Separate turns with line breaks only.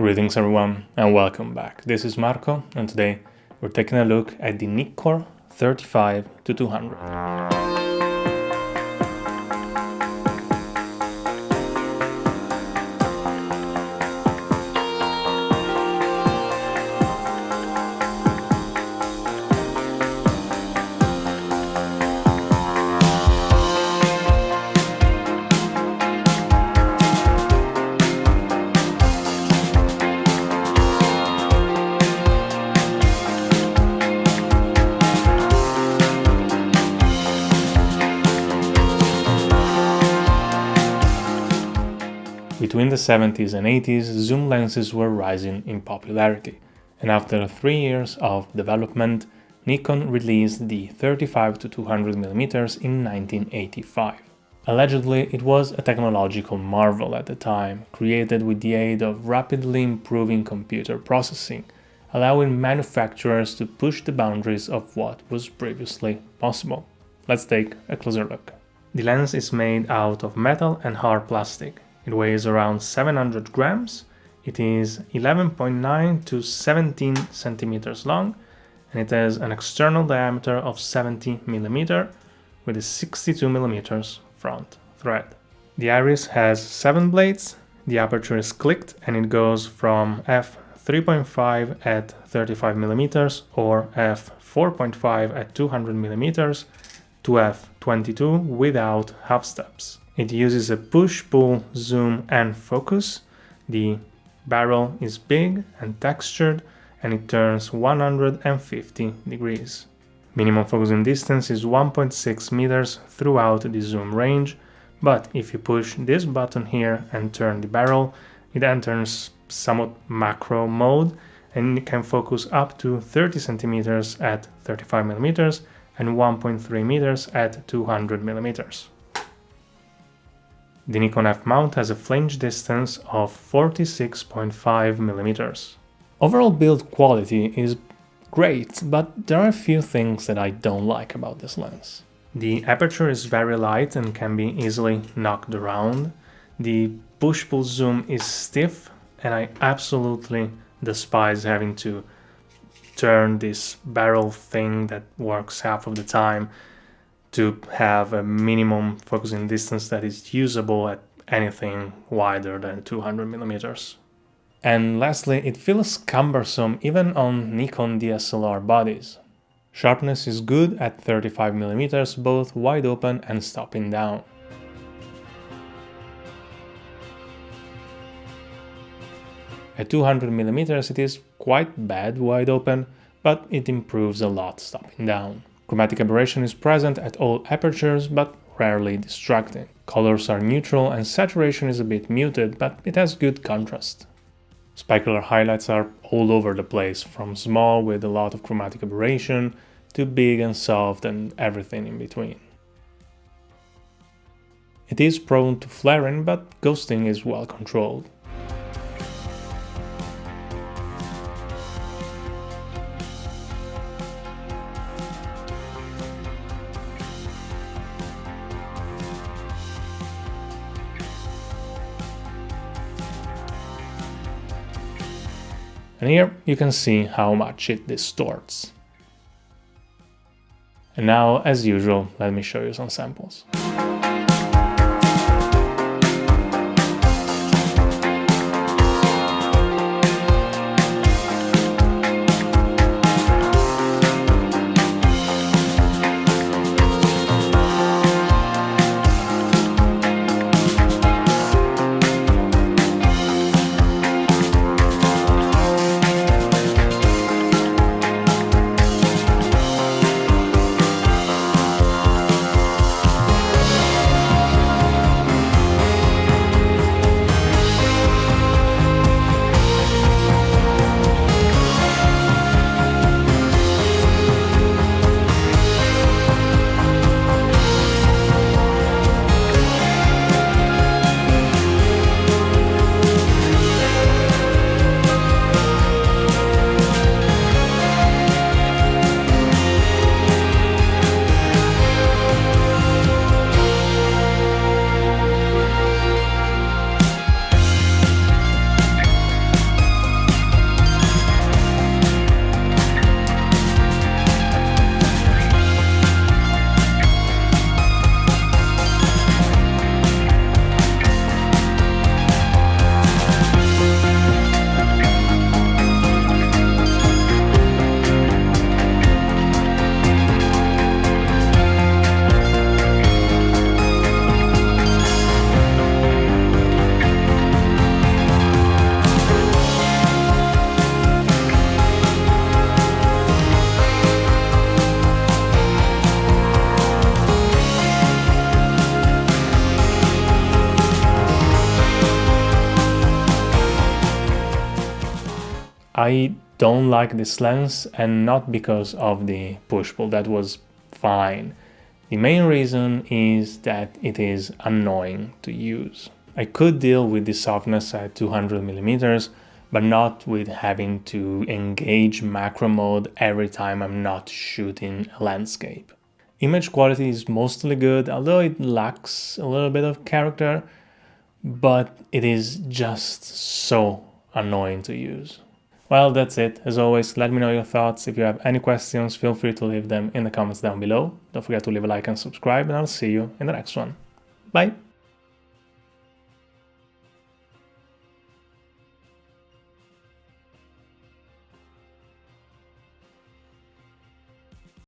Greetings everyone and welcome back. This is Marco and today we're taking a look at the Nikkor 35-200. Between the 70s and 80s, zoom lenses were rising in popularity, and after 3 years of development, Nikon released the 35-200mm in 1985. Allegedly, it was a technological marvel at the time, created with the aid of rapidly improving computer processing, allowing manufacturers to push the boundaries of what was previously possible. Let's take a closer look. The lens is made out of metal and hard plastic. It weighs around 700 grams, it is 11.9 to 17 centimeters long, and it has an external diameter of 70 mm with a 62 mm front thread. The iris has 7 blades, the aperture is clicked and it goes from f3.5 at 35 mm or f4.5 at 200 mm to f22 without half steps. It uses a push-pull zoom and focus. The barrel is big and textured and it turns 150 degrees. Minimum focusing distance is 1.6 meters throughout the zoom range, but if you push this button here and turn the barrel, it enters somewhat macro mode and it can focus up to 30 centimeters at 35 millimeters and 1.3 meters at 200 millimeters. The Nikon F mount has a flange distance of 46.5 millimeters. Overall build quality is great, but there are a few things that I don't like about this lens. The aperture is very light and can be easily knocked around. The push-pull zoom is stiff and I absolutely despise having to turn this barrel thing that works half of the time to have a minimum focusing distance that is usable at anything wider than 200 millimeters. And lastly, it feels cumbersome even on Nikon DSLR bodies. Sharpness is good at 35 millimeters, both wide open and stopping down. At 200 millimeters it is quite bad wide open, but it improves a lot stopping down. Chromatic aberration is present at all apertures, but rarely distracting. Colors are neutral and saturation is a bit muted, but it has good contrast. Specular highlights are all over the place, from small with a lot of chromatic aberration to big and soft and everything in between. It is prone to flaring, but ghosting is well controlled. And here you can see how much it distorts. And now, as usual, let me show you some samples. I don't like this lens, and not because of the push-pull, that was fine. The main reason is that it is annoying to use. I could deal with the softness at 200mm, but not with having to engage macro mode every time I'm not shooting a landscape. Image quality is mostly good, although it lacks a little bit of character, but it is just so annoying to use. Well, that's it. As always, let me know your thoughts. If you have any questions, feel free to leave them in the comments down below. Don't forget to leave a like and subscribe, and I'll see you in the next one. Bye!